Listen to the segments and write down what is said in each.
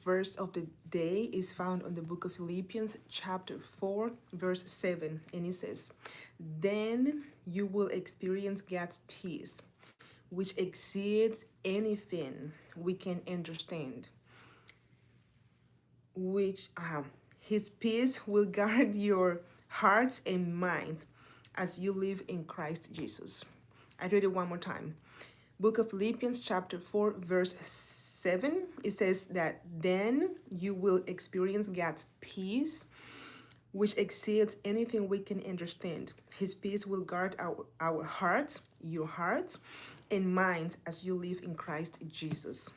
verse of the day is found on the book of Philipians, chapter 4, verse 7. And it says, "Then you will experience God's peace, which exceeds anything we can understand, which his peace will guard your hearts and minds as you live in Christ Jesus." I read it one more time. Book of Philippians chapter 4 verse 7, it says that then you will experience God's peace, which exceeds anything we can understand. His peace will guard our hearts, your hearts, and minds as you live in Christ Jesus.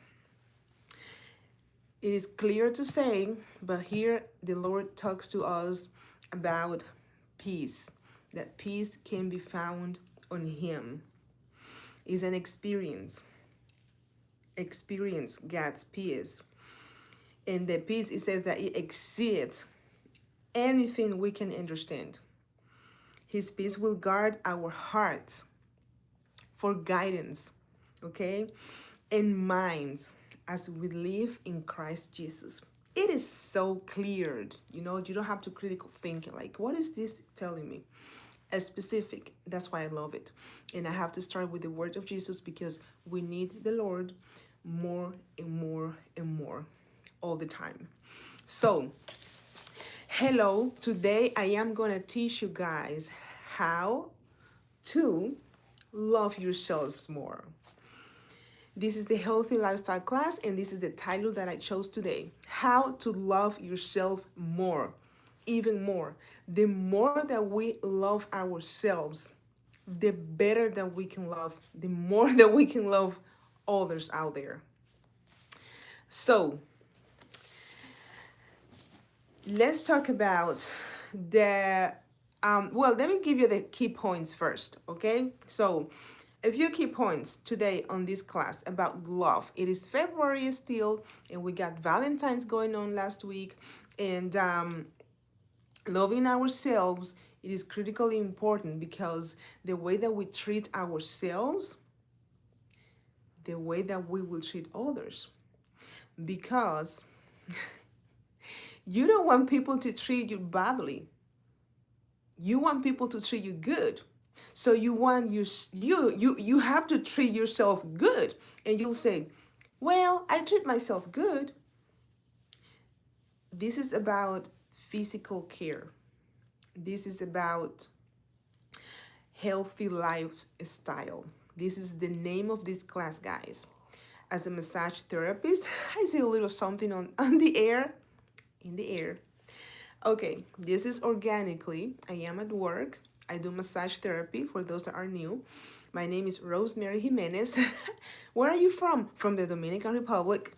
It is clear to say, but here the Lord talks to us about peace, that peace can be found on Him. It's an experience God's peace. And the peace, it says that it exceeds anything we can understand. His peace will guard our hearts for guidance, okay, and minds as we live in Christ Jesus. It is so clear, you don't have to critical think like, what is this telling me? As specific. That's why I love it. And I have to start with the word of Jesus because we need the Lord more and more and more all the time. So, hello. Today I am going to teach you guys how to love yourselves more. This is the healthy lifestyle class, and this is the title that I chose today. How to love yourself more. Even more. The more that we love ourselves, the better that we can love, the more that we can love others out there. So, let's talk about the, let me give you the key points first, okay? So, a few key points today on this class about love. It is February still, and we got Valentine's going on last week, and loving ourselves, it is critically important because the way that we treat ourselves, the way that we will treat others. Because you don't want people to treat you badly. You want people to treat you good. So you want you have to treat yourself good. And you'll say, well, I treat myself good. This is about physical care. This is about healthy lifestyle. This is the name of this class, guys. As a massage therapist, I see a little something on the air, in the air. Okay, this is organically. I am at work. I do massage therapy for those that are new. My name is Rosemary Jimenez. Where are you from? From the Dominican Republic.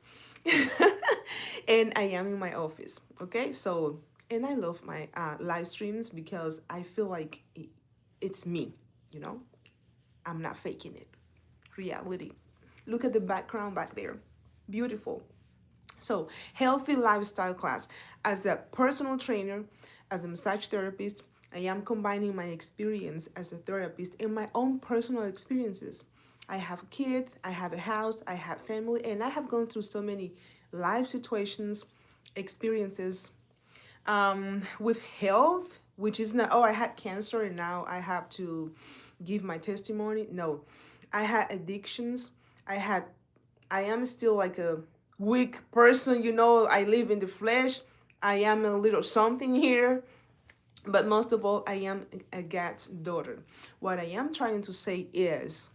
And I am in my office. Okay, so, and I love my live streams because I feel like it's me, I'm not faking it. Reality. Look at the background back there. Beautiful. So, healthy lifestyle class. As a personal trainer, as a massage therapist, I am combining my experience as a therapist and my own personal experiences. I have kids, I have a house, I have family, and I have gone through so many life situations, experiences with health, which is not, I had cancer and now I have to give my testimony. No, I had addictions. I am still like a weak person, I live in the flesh. I am a little something here. But most of all, I am a God's daughter. What I am trying to say is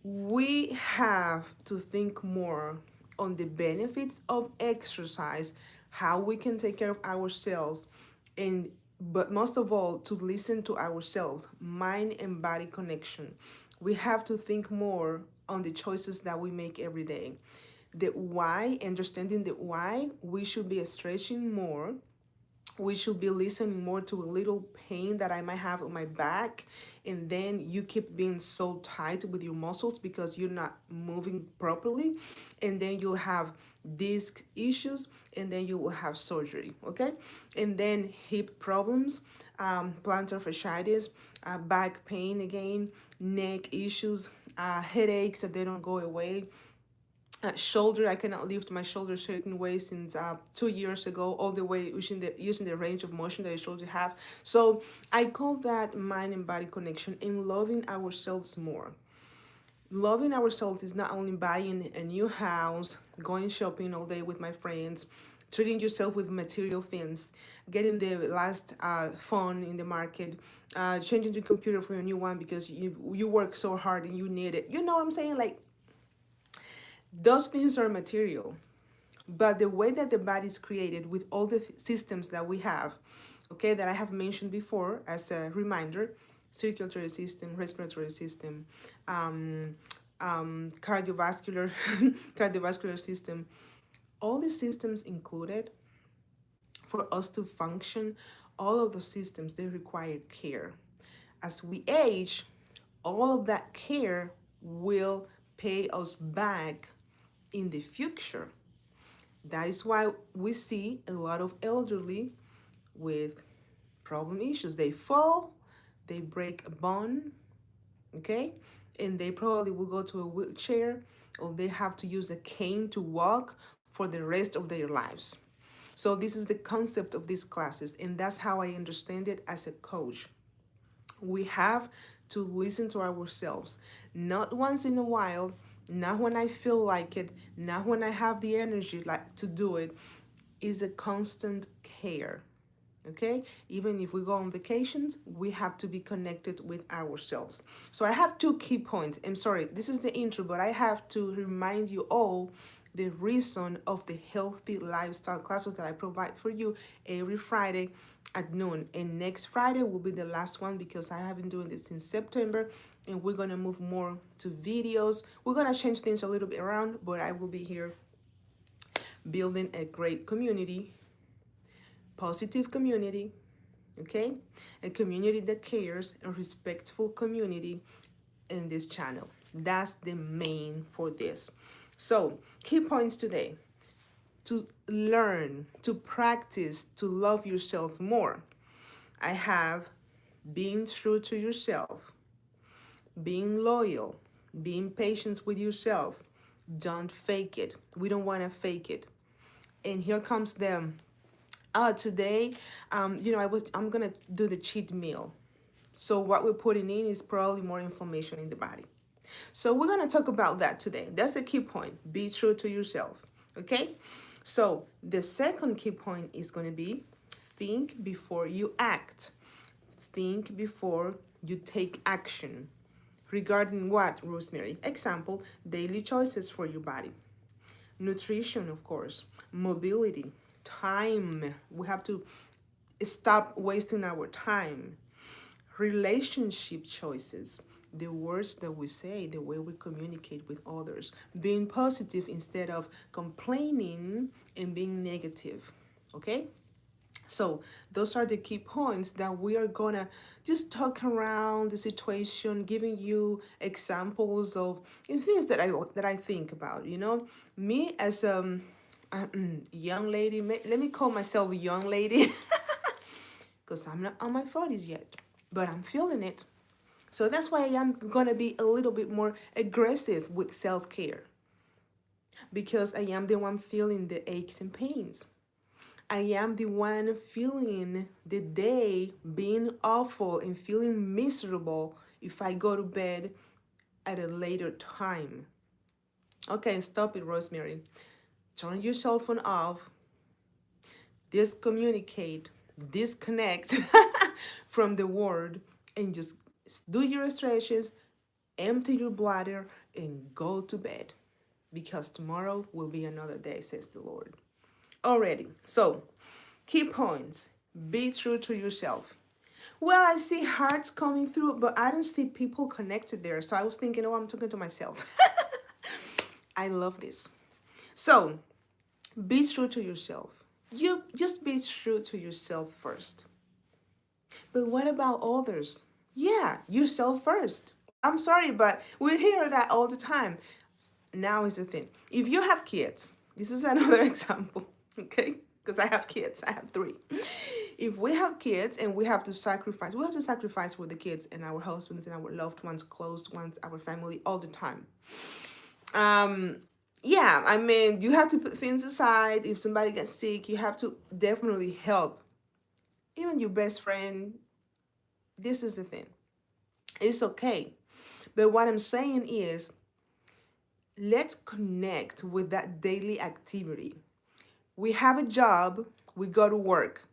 we have to think more on the benefits of exercise, how we can take care of ourselves, but most of all, to listen to ourselves, mind and body connection. We have to think more on the choices that we make every day. The why, understanding the why, we should be stretching more. We should be listening more to a little pain that I might have on my back, and then you keep being so tight with your muscles because you're not moving properly, and then you'll have disc issues, and then you will have surgery, okay? And then hip problems, plantar fasciitis, back pain again, neck issues, headaches that they don't go away, shoulder. I cannot lift my shoulder certain way since 2 years ago, all the way using the range of motion that I shoulder have. So I call that mind and body connection and loving ourselves more. Loving ourselves is not only buying a new house, going shopping all day with my friends, treating yourself with material things, getting the last phone in the market, changing the computer for a new one because you work so hard and you need it. You know what I'm saying? Like, those things are material. But the way that the body is created with all the systems that we have, okay, that I have mentioned before as a reminder, circulatory system, respiratory system, um, cardiovascular, cardiovascular system, all the systems included, for us to function, all of the systems, they require care. As we age, all of that care will pay us back in the future. That is why we see a lot of elderly with problem issues. They fall, they break a bone, okay? And they probably will go to a wheelchair, or they have to use a cane to walk for the rest of their lives. So this is the concept of these classes, and that's how I understand it as a coach. We have to listen to ourselves, not once in a while, not when I feel like it, not when I have the energy like to do it. Is a constant care. Okay, even if we go on vacations, we have to be connected with ourselves. So I have two key points. I'm sorry, this is the intro, but I have to remind you all the reason of the healthy lifestyle classes that I provide for you every Friday at noon. And next Friday will be the last one because I have been doing this since September, and we're gonna move more to videos. We're gonna change things a little bit around, but I will be here building a great community, positive community, okay? A community that cares, a respectful community in this channel. That's the main for this. So, key points today: to learn, to practice, to love yourself more. I have being true to yourself, being loyal, being patient with yourself. Don't fake it. We don't want to fake it. And here comes the today, I'm gonna do the cheat meal. So what we're putting in is probably more inflammation in the body. So we're gonna talk about that today. That's the key point. Be true to yourself. Okay. So the second key point is gonna be think before you act. Think before you take action. Regarding what, Rosemary? Example, daily choices for your body. Nutrition, of course, mobility, time. We have to stop wasting our time. Relationship choices, the words that we say, the way we communicate with others, being positive instead of complaining and being negative. Okay? So those are the key points that we are gonna just talk around the situation, giving you examples of things that I think about. You know, me as a young lady. Let me call myself a young lady because I'm not on my 40s yet, but I'm feeling it. So that's why I am gonna be a little bit more aggressive with self-care, because I am the one feeling the aches and pains. I am the one feeling the day being awful and feeling miserable if I go to bed at a later time. Okay, stop it, Rosemary. Turn your cell phone off, discommunicate, disconnect from the world, and just do your stretches, empty your bladder, and go to bed. Because tomorrow will be another day, says the Lord. Already. So, key points. Be true to yourself. Well, I see hearts coming through, but I don't see people connected there. So I was thinking, oh, I'm talking to myself. I love this. So, be true to yourself. You just be true to yourself first. But what about others? Yeah, yourself first. I'm sorry, but we hear that all the time. Now is the thing. If you have kids, this is another example, okay? Because I have kids. I have 3. If we have kids and we have to sacrifice for the kids and our husbands and our loved ones, close ones, our family all the time. yeah, I mean, you have to put things aside. If somebody gets sick, you have to definitely help. Even your best friend, this is the thing. It's okay. But what I'm saying is, let's connect with that daily activity. We have a job, we go to work.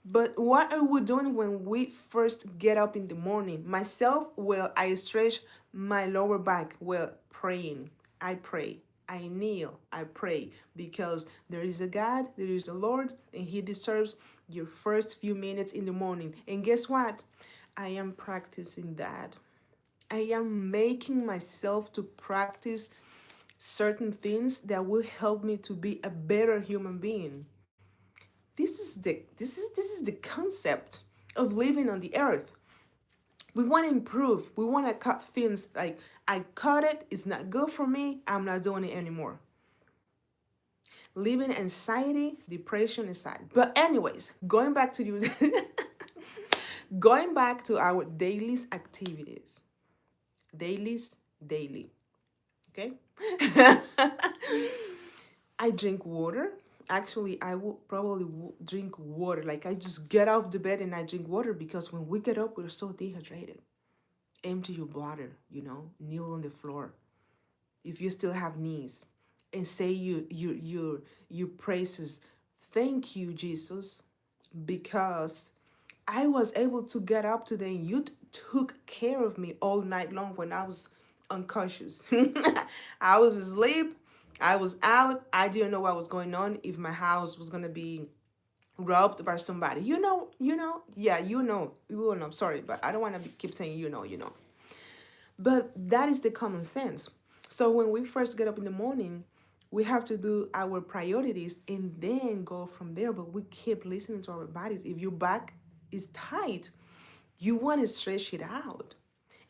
But what are we doing when we first get up in the morning? Myself, well, I stretch my lower back while praying. I pray. I kneel. I pray because there is a God, there is the Lord, and He deserves your first few minutes in the morning. And guess what? I am practicing that. I am making myself to practice certain things that will help me to be a better human being. This is the concept of living on the earth. We want to improve. We want to cut things like I cut it, it's not good for me, I'm not doing it anymore. Living anxiety, depression aside. But anyways, going back to you going back to our daily activities. Dailies, daily. Okay? I drink water. Actually, I will probably drink water. Like I just get off the bed and I drink water because when we get up, we're so dehydrated. Empty your bladder, kneel on the floor. If you still have knees, and say you praises, thank you, Jesus, because I was able to get up today and you took care of me all night long when I was unconscious. I was asleep. I was out. I didn't know what was going on, if my house was going to be robbed by somebody. Yeah, you will know. Sorry, but I don't want to keep saying, But that is the common sense. So when we first get up in the morning, we have to do our priorities and then go from there. But we keep listening to our bodies. If your back is tight, you want to stretch it out.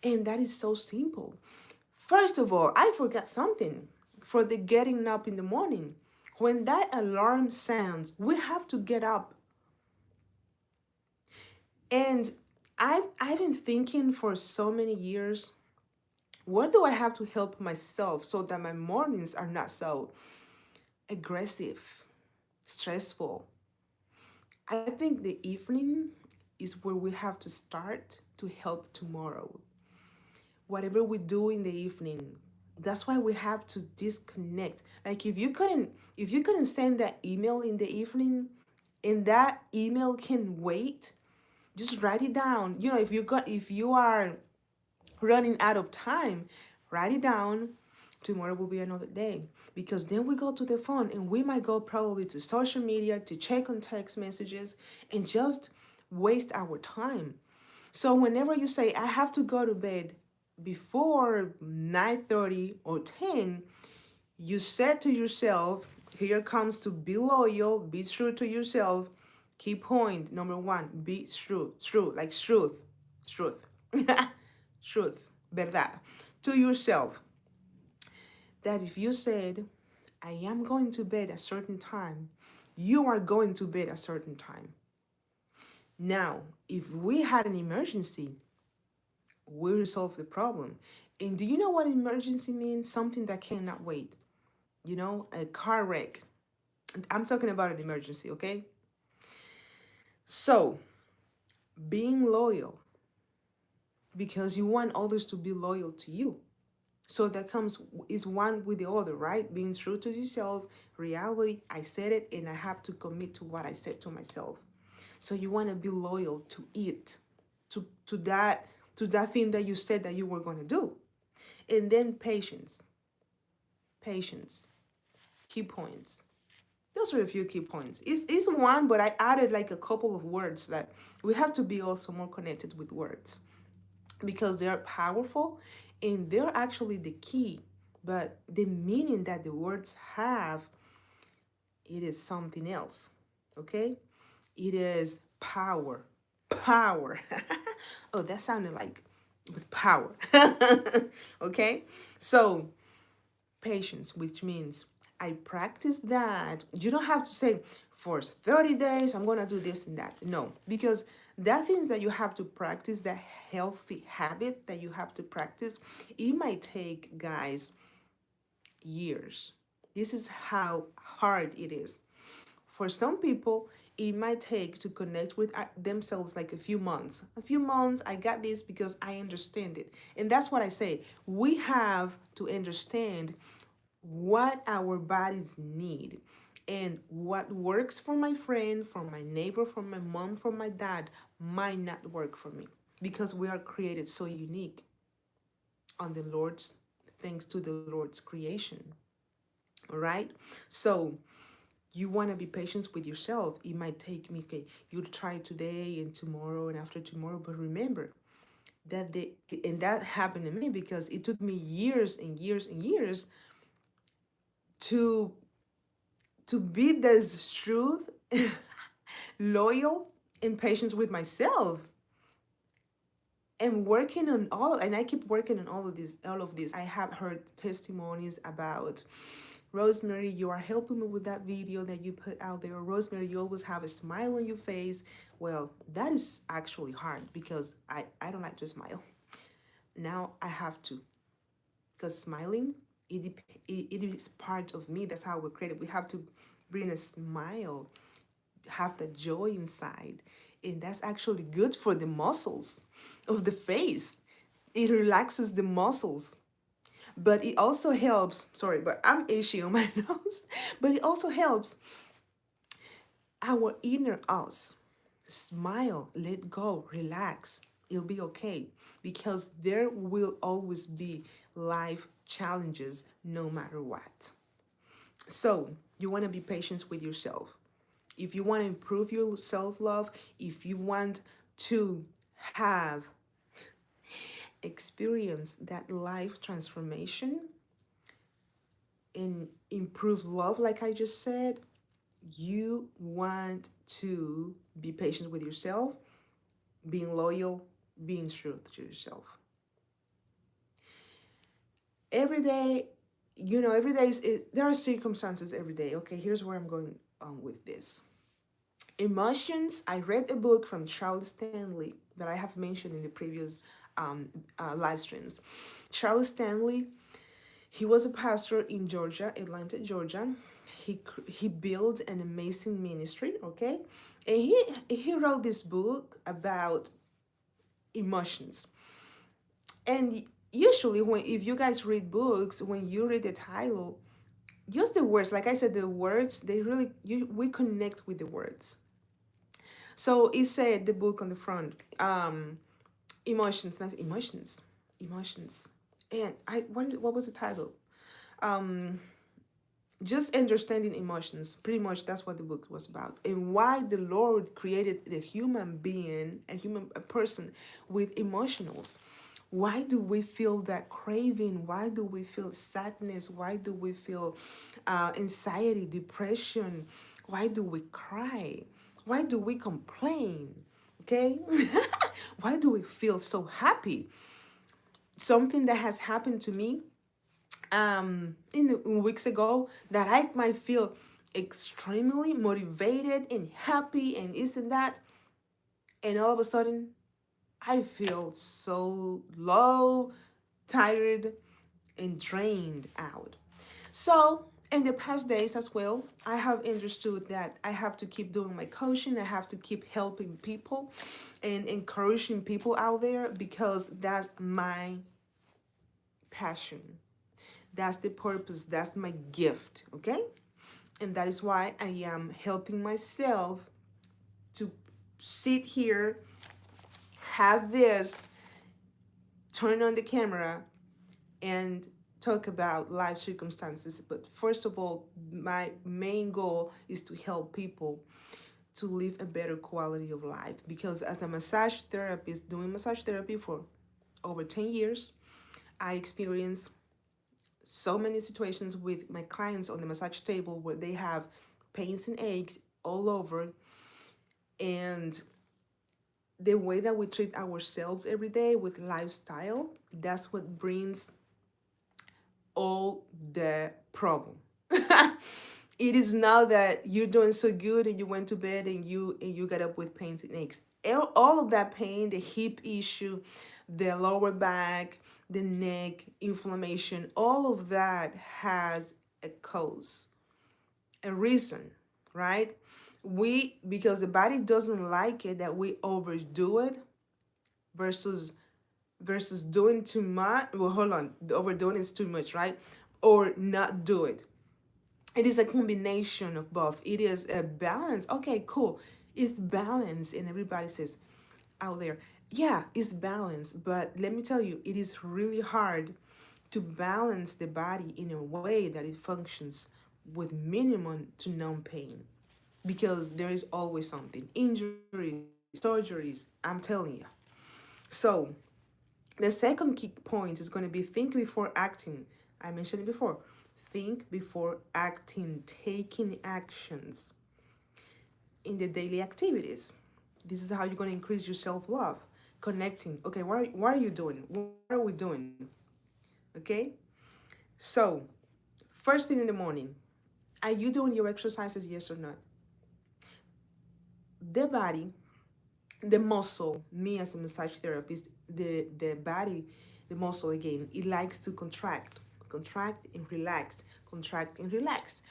And that is so simple. First of all, I forgot something for the getting up in the morning. When that alarm sounds, we have to get up. And I've been thinking for so many years, what do I have to help myself so that my mornings are not so aggressive, stressful? I think the evening is where we have to start to help tomorrow. Whatever we do in the evening, that's why we have to disconnect. Like if you couldn't send that email in the evening and that email can wait, just write it down. If you are running out of time, write it down. Tomorrow will be another day. Because then we go to the phone and we might go probably to social media to check on text messages and just waste our time. So whenever you say, I have to go to bed before 9:30 or 10, you said to yourself, here comes to be loyal, be true to yourself. Key point number one, be true, like truth, truth, verdad, to yourself. That if you said, I am going to bed a certain time, you are going to bed a certain time. Now, if we had an emergency, we resolve the problem. And do you know what emergency means? Something that cannot wait. A car wreck. I'm talking about an emergency, okay? So, being loyal because you want others to be loyal to you. So that comes is one with the other, right? Being true to yourself, reality, I said it and I have to commit to what I said to myself. So you want to be loyal to it, to that thing that you said that you were going to do. And then patience. Patience. Key points. Those are a few key points. It's one, but I added like a couple of words that we have to be also more connected with words because they're powerful and they're actually the key. But the meaning that the words have, it is something else. Okay? It is power. Power. Oh, that sounded like with power. Okay? So, patience, which means I practice that. You don't have to say for 30 days, I'm going to do this and that. No, because that things that you have to practice, that healthy habit that you have to practice, it might take, guys, years. This is how hard it is. For some people, it might take to connect with themselves like a few months. A few months, I got this because I understand it. And that's what I say. We have to understand what our bodies need, and what works for my friend, for my neighbor, for my mom, for my dad might not work for me, because we are created so unique on the Lord's, thanks to the Lord's creation. All right. So you want to be patient with yourself. It might take me, okay, you'll try today and tomorrow and after tomorrow, but remember that and that happened to me because it took me years and years and years to be this truth, loyal, and patient with myself, and working on and I keep working on all of this. I have heard testimonies about, Rosemary, you are helping me with that video that you put out there. Rosemary, you always have a smile on your face. Well, that is actually hard because I don't like to smile. Now I have to, because smiling, it is part of me. That's how we're created. We have to bring a smile, have the joy inside, and that's actually good for the muscles of the face. It relaxes the muscles, but it also helps, sorry, but I'm itchy on my nose, but it also helps our inner us. Smile, let go, relax, it'll be okay, because there will always be life challenges no matter what. So you want to be patient with yourself. If you want to improve your self-love, if you want to have experience that life transformation and improve love, like I just said, you want to be patient with yourself, being loyal, being true to yourself. Every day, every day there are circumstances every day. Okay, here's where I'm going with this. Emotions. I read a book from Charles Stanley that I have mentioned in the previous live streams. Charles Stanley, he was a pastor in Georgia, Atlanta, Georgia. He built an amazing ministry, okay? And he wrote this book about emotions. And usually if you guys read books, when you read the title, use the words. Like I said, the words, we connect with the words. So it said, the book on the front, emotions, not emotions. And what was the title? Just understanding emotions. Pretty much that's what the book was about, and why the Lord created the human being, a person with emotionals. Why do we feel that craving? Why do we feel sadness? Why do we feel anxiety, depression? Why do we cry? Why do we complain? Okay? Why do we feel so happy? Something that has happened to me in weeks ago, that I might feel extremely motivated and happy and this and that, and all of a sudden I feel so low, tired, and drained out. So in the past days as well, I have understood that I have to keep doing my coaching. I have to keep helping people and encouraging people out there, because that's my passion. That's the purpose. That's my gift, okay? And that is why I am helping myself to sit here, have this, turn on the camera, and talk about life circumstances. But first of all, my main goal is to help people to live a better quality of life. Because as a massage therapist, doing massage therapy for over 10 years, I experienced so many situations with my clients on the massage table where they have pains and aches all over. And the way that we treat ourselves every day with lifestyle, that's what brings all the problem. It is now that you're doing so good and you went to bed and you got up with pains and aches. All of that pain, the hip issue, the lower back, the neck, inflammation, all of that has a cause, a reason, right? Because the body doesn't like it that we overdo it versus doing too much. Well, hold on, overdoing is too much, right? Or not do it. It is a combination of both. It is a balance. Okay, cool. It's balance, and everybody says out there, yeah, it's balance. But let me tell you, it is really hard to balance the body in a way that it functions with minimum to no pain, because there is always something, injuries, surgeries. I'm telling you. So the second key point is going to be think before acting. I mentioned it before. Think before acting, taking actions in the daily activities. This is how you're going to increase your self love. Connecting. Okay, what are you doing? What are we doing? Okay? So, first thing in the morning, are you doing your exercises, yes or not? The body, the muscle, me as a massage therapist, the body, the muscle again, it likes to contract and relax, contract and relax,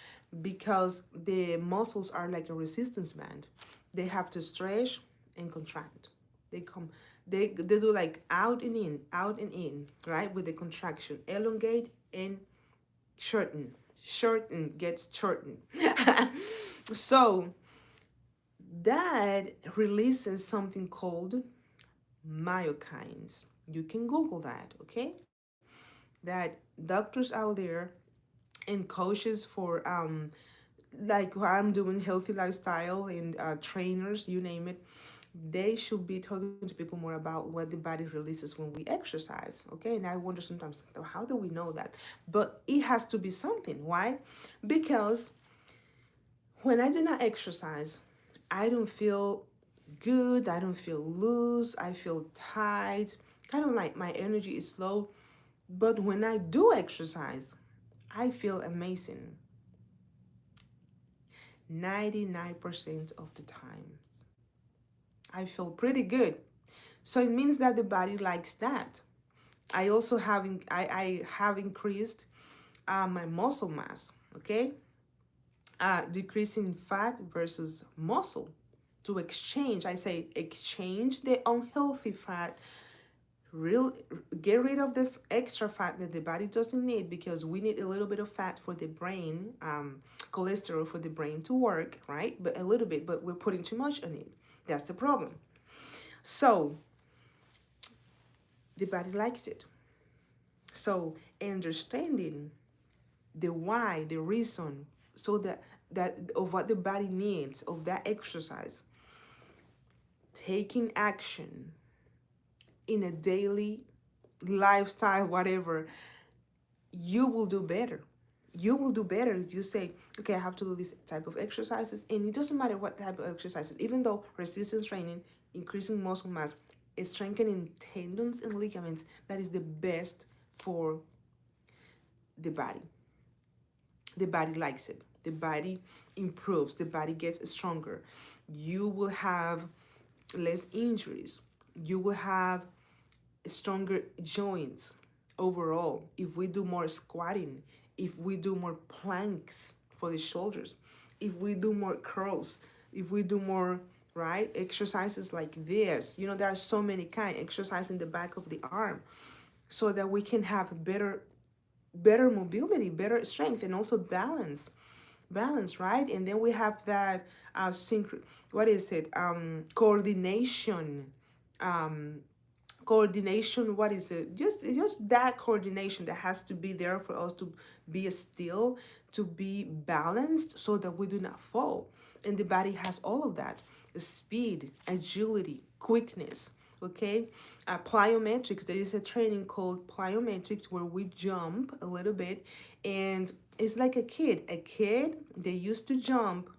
because the muscles are like a resistance band. They have to stretch and contract. They come, they do like out and in, right? With the contraction, elongate and shorten gets shortened. So that releases something called myokines. You can Google that, okay? That doctors out there and coaches for like who I'm doing healthy lifestyle and trainers, you name it, they should be talking to people more about what the body releases when we exercise. Okay, and I wonder sometimes, how do we know that? But it has to be something. Why? Because when I do not exercise, I don't feel good, I don't feel loose, I feel tight, kind of like my energy is low. But when I do exercise, I feel amazing 99% of the times. I feel pretty good. So it means that the body likes that. I have increased my muscle mass, okay? Decreasing fat versus muscle to exchange. I say exchange the unhealthy fat, real get rid of the extra fat that the body doesn't need, because we need a little bit of fat for the brain, cholesterol for the brain to work, right? But a little bit, but we're putting too much on it. That's the problem. So the body likes it. So understanding the why, the reason, so that of what the body needs of that exercise, taking action in a daily lifestyle, whatever, you will do better. You will do better if you say, okay, I have to do this type of exercises. And it doesn't matter what type of exercises, even though resistance training, increasing muscle mass, is strengthening tendons and ligaments, that is the best for the body. The body likes it. The body improves. The body gets stronger. You will have less injuries. You will have stronger joints overall if we do more squatting, if we do more planks for the shoulders, if we do more curls, if we do more, right, exercises like this. You know, there are so many kind exercise in the back of the arm, so that we can have better mobility, better strength, and also balance, right? And then we have that what is it, coordination, um coordination, what is it, just that coordination that has to be there for us to be still, to be balanced, so that we do not fall. And the body has all of that: speed, agility, quickness. Okay, plyometrics, there is a training called plyometrics where we jump a little bit, and it's like a kid they used to jump,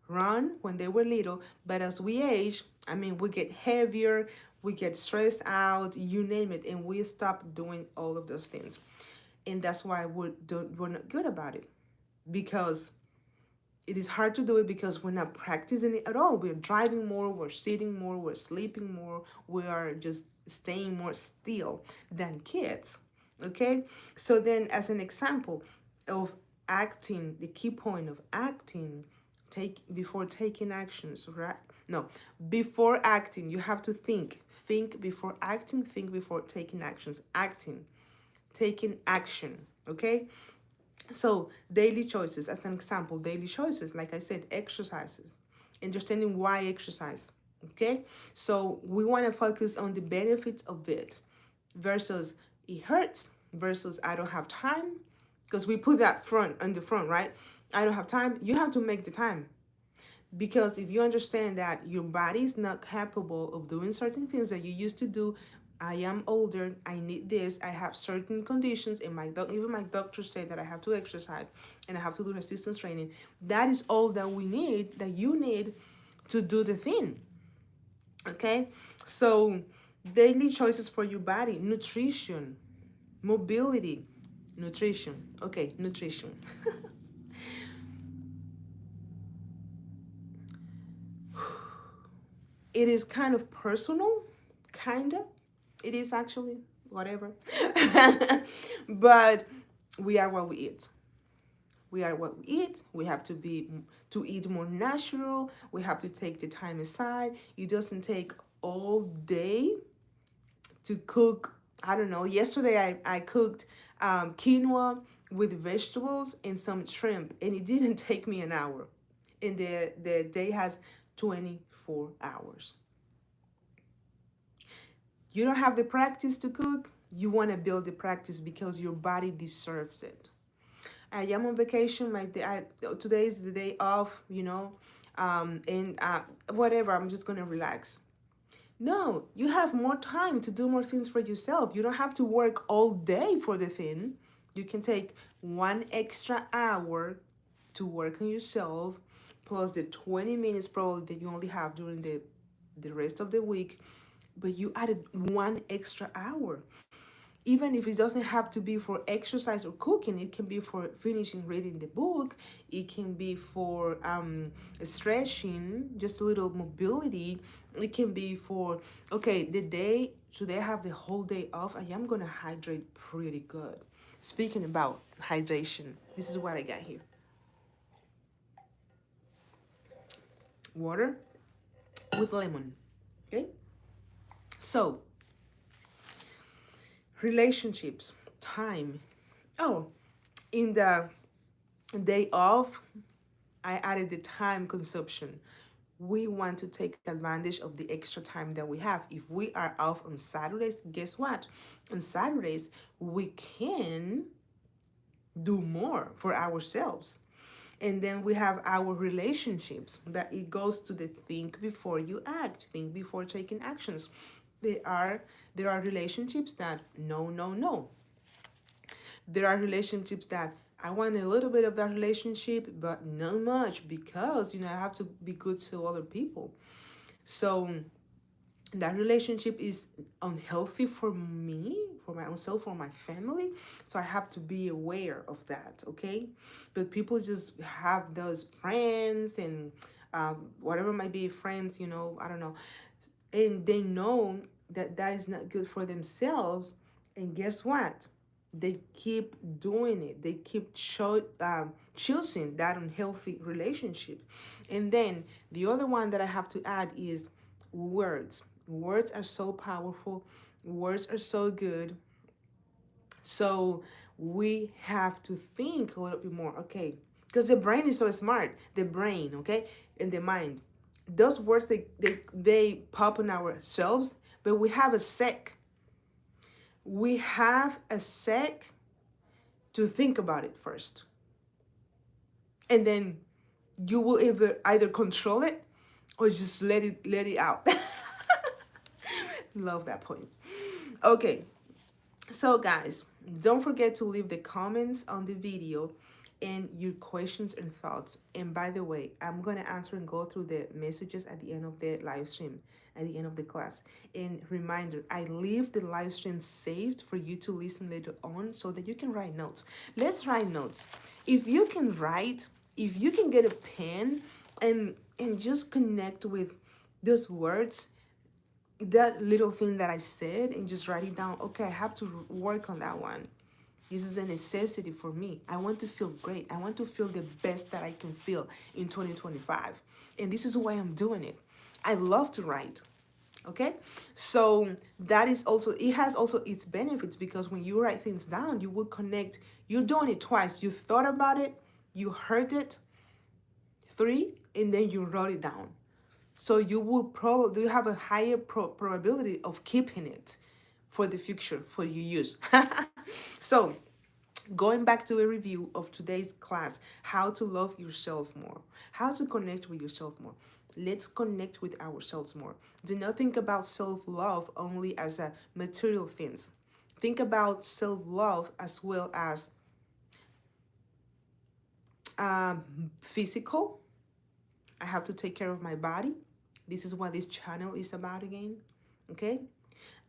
run when they were little, but as we age, I mean, we get heavier, we get stressed out, you name it, and we stop doing all of those things. And that's why we're not good about it, because it is hard to do it, because we're not practicing it at all. We're driving more, we're sitting more, we're sleeping more, we are just staying more still than kids. Okay, so then as an example of acting, the key point of acting, before taking actions, right? No, before acting, you have to think before acting, think before taking actions. Acting, taking action. Okay, so daily choices, as an example, daily choices, like I said, exercises, understanding why exercise. Okay, so we want to focus on the benefits of it versus it hurts versus I don't have time, because we put that front on the front, right? I don't have time. You have to make the time, because if you understand that your body is not capable of doing certain things that you used to do, I am older, I need this, I have certain conditions, and even my doctor said that I have to exercise and I have to do resistance training. That is all that we need, that you need to do the thing. Okay? So daily choices for your body, nutrition, mobility, nutrition. Okay, nutrition. It is kind of personal, kind of. It is actually, whatever. But we are what we eat. We are what we eat. We have to eat more natural. We have to take the time aside. It doesn't take all day to cook. I don't know. Yesterday I cooked quinoa with vegetables and some shrimp, and it didn't take me an hour. And the day has 24 hours. You don't have the practice to cook. You want to build the practice because your body deserves it. I am on vacation. Today is the day off, and whatever. I'm just gonna relax. No, you have more time to do more things for yourself. You don't have to work all day for the thing. You can take 1 extra hour to work on yourself, plus the 20 minutes probably that you only have during the rest of the week. But you added 1 extra hour. Even if it doesn't have to be for exercise or cooking, it can be for finishing reading the book. It can be for stretching, just a little mobility. It can be for, okay, today I have the whole day off. I am going to hydrate pretty good. Speaking about hydration, this is what I got here. Water with lemon, okay? So, relationships, time. Oh, in the day off, I added the time consumption. We want to take advantage of the extra time that we have. If we are off on Saturdays, guess what? On Saturdays, we can do more for ourselves. And then we have our relationships, that it goes to the think before you act, think before taking actions. There are relationships that no, no, no. There are relationships that I want a little bit of that relationship, but not much, because I have to be good to other people. So that relationship is unhealthy for me, for my own self, for my family. So I have to be aware of that, okay? But people just have those friends and whatever might be friends, I don't know. And they know that is not good for themselves. And guess what? They keep doing it. They keep choosing that unhealthy relationship. And then the other one that I have to add is words. Words are so powerful. Words are so good. So we have to think a little bit more, okay? Because the brain is so smart. The brain, okay? And the mind. Those words, they pop in ourselves, but we have a sec. We have a sec to think about it first. And then you will either control it or just let it out. Love that point. Okay, so guys, don't forget to leave the comments on the video and your questions and thoughts. And by the way, I'm going to answer and go through the messages at the end of the live stream, at the end of the class. And reminder, I leave the live stream saved for you to listen later on so that you can write notes. Let's write notes. If you can write, if you can get a pen and just connect with those words, that little thing that I said and just write it down. Okay, I have to work on that one. This is a necessity for me. I want to feel great. I want to feel the best that I can feel in 2025. And this is why I'm doing it. I love to write. Okay, so that is also, it has also its benefits, because when you write things down, you will connect. You're doing it twice. You thought about it, you heard it, three, and then you wrote it down. So you will probably have a higher probability of keeping it for the future for your use. So going back to a review of today's class, how to love yourself more, how to connect with yourself more. Let's connect with ourselves more. Do not think about self-love only as a material things. Think about self-love as well as physical. I have to take care of my body. This is what this channel is about again. Okay?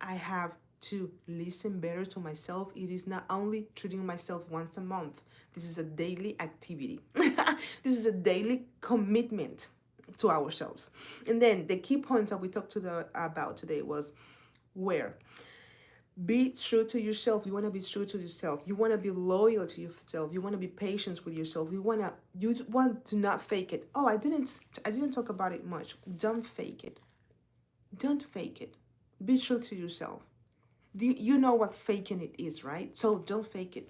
I have to listen better to myself. It is not only treating myself once a month. This is a daily activity. This is a daily commitment to ourselves. And then the key points that we talked about today was where. Be true to yourself. You want to be true to yourself. You want to be loyal to yourself. You want to be patient with yourself. You want to not fake it. Oh, I didn't talk about it much. Don't fake it. Don't fake it. Be true to yourself. You know what faking it is, right? So don't fake it.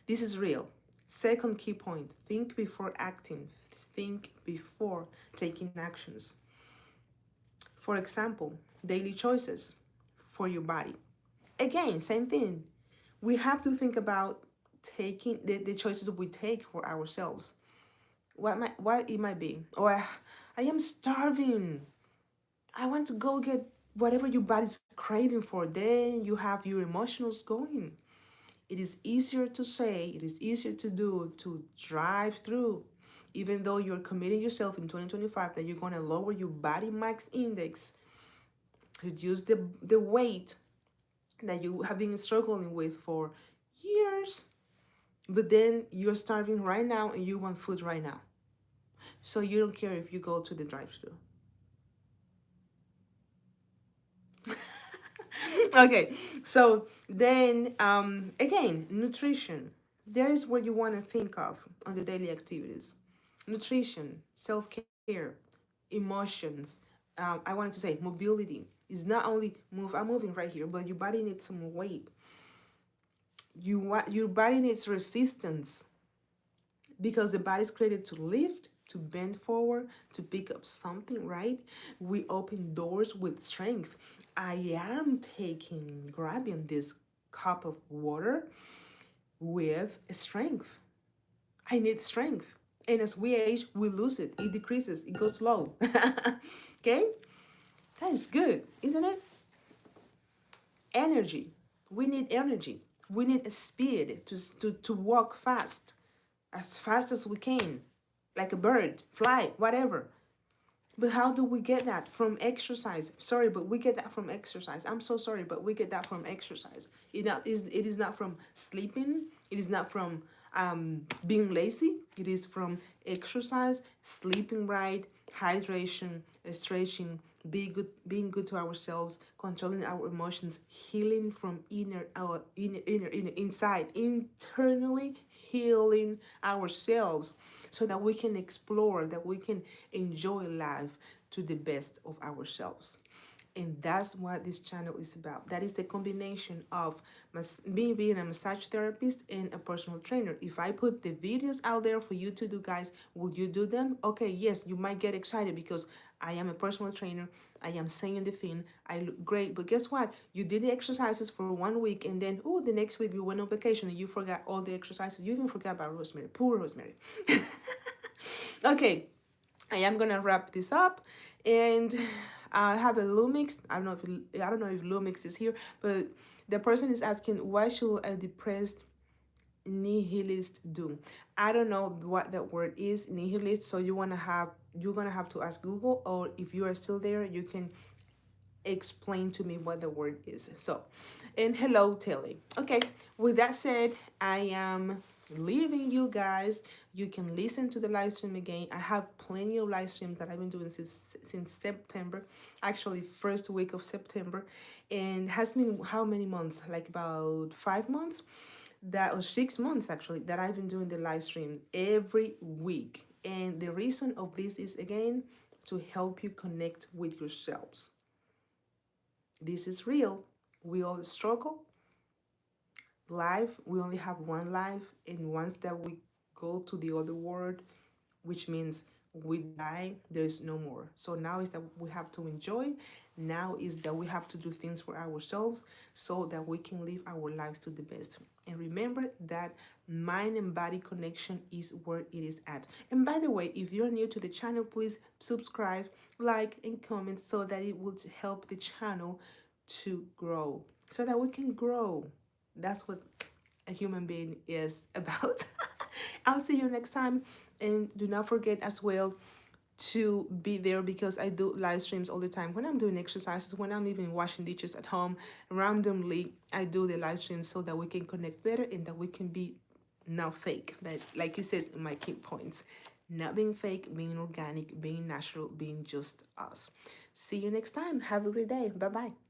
This is real. Second key point, think before acting. Think before taking actions. For example, daily choices for your body. Again, same thing. We have to think about taking the choices we take for ourselves. What it might be. Or I am starving. I want to go get whatever your body's craving for. Then you have your emotions going. It is easier to say, it is easier to do, to drive through. Even though you're committing yourself in 2025 that you're going to lower your body mass index, reduce the weight that you have been struggling with for years. But then you're starving right now and you want food right now. So you don't care if you go to the drive-thru. Okay, so then again, nutrition. There is what you want to think of on the daily activities. Nutrition, self-care, emotions. I wanted to say mobility is not only move. I'm moving right here, but your body needs some weight. Your body needs resistance, because the body's created to lift, to bend forward, to pick up something, right? We open doors with strength. I am grabbing this cup of water with strength. I need strength. And as we age, we lose it. It decreases. It goes low. Okay? That is good, isn't it? Energy. We need energy. We need a speed to walk fast, as fast as we can, like a bird, fly, whatever. But how do we get that? From exercise. Sorry, but we get that from exercise. I'm so sorry, but we get that from exercise. It is not from sleeping. It is not from being lazy. It is from exercise, sleeping right, hydration, stretching, being good to ourselves, controlling our emotions, healing from our inner, inside, internally healing ourselves, so that we can explore, that we can enjoy life to the best of ourselves. And that's what this channel is about. That is the combination of me being a massage therapist and a personal trainer. If I put the videos out there for you to do, guys, will you do them? Okay, yes, you might get excited because I am a personal trainer. I am saying the thing. I look great. But guess what? You did the exercises for 1 week, and then, oh, the next week you went on vacation and you forgot all the exercises. You even forgot about Rosemary. Poor Rosemary. Okay, I am gonna wrap this up, and I have a Lumix. I don't know if Lumix is here, but the person is asking, why should a depressed nihilist do? I don't know what that word is, nihilist. So you're gonna have to ask Google, or if you are still there, you can explain to me what the word is. So, and hello, Telly. Okay, with that said, I am leaving you guys. You can listen to the live stream again. I have plenty of live streams that I've been doing since September, actually first week of September, and has been how many months? Like about 5 months, that or 6 months actually, that I've been doing the live stream every week. And the reason of this is again to help you connect with yourselves. This is real. We all struggle. Life, we only have one life, and once that we go to the other world, which means we die, there is no more. So now is that we have to enjoy. Now is that we have to do things for ourselves so that we can live our lives to the best. And remember that mind and body connection is where it is at. And by the way, if you're new to the channel, please subscribe, like, and comment so that it will help the channel to grow, so that we can grow. That's what a human being is about. I'll see you next time. And do not forget as well to be there, because I do live streams all the time when I'm doing exercises, when I'm even washing dishes at home. Randomly, I do the live streams so that we can connect better and that we can be not fake. That, like it says in my key points, not being fake, being organic, being natural, being just us. See you next time. Have a great day. Bye bye.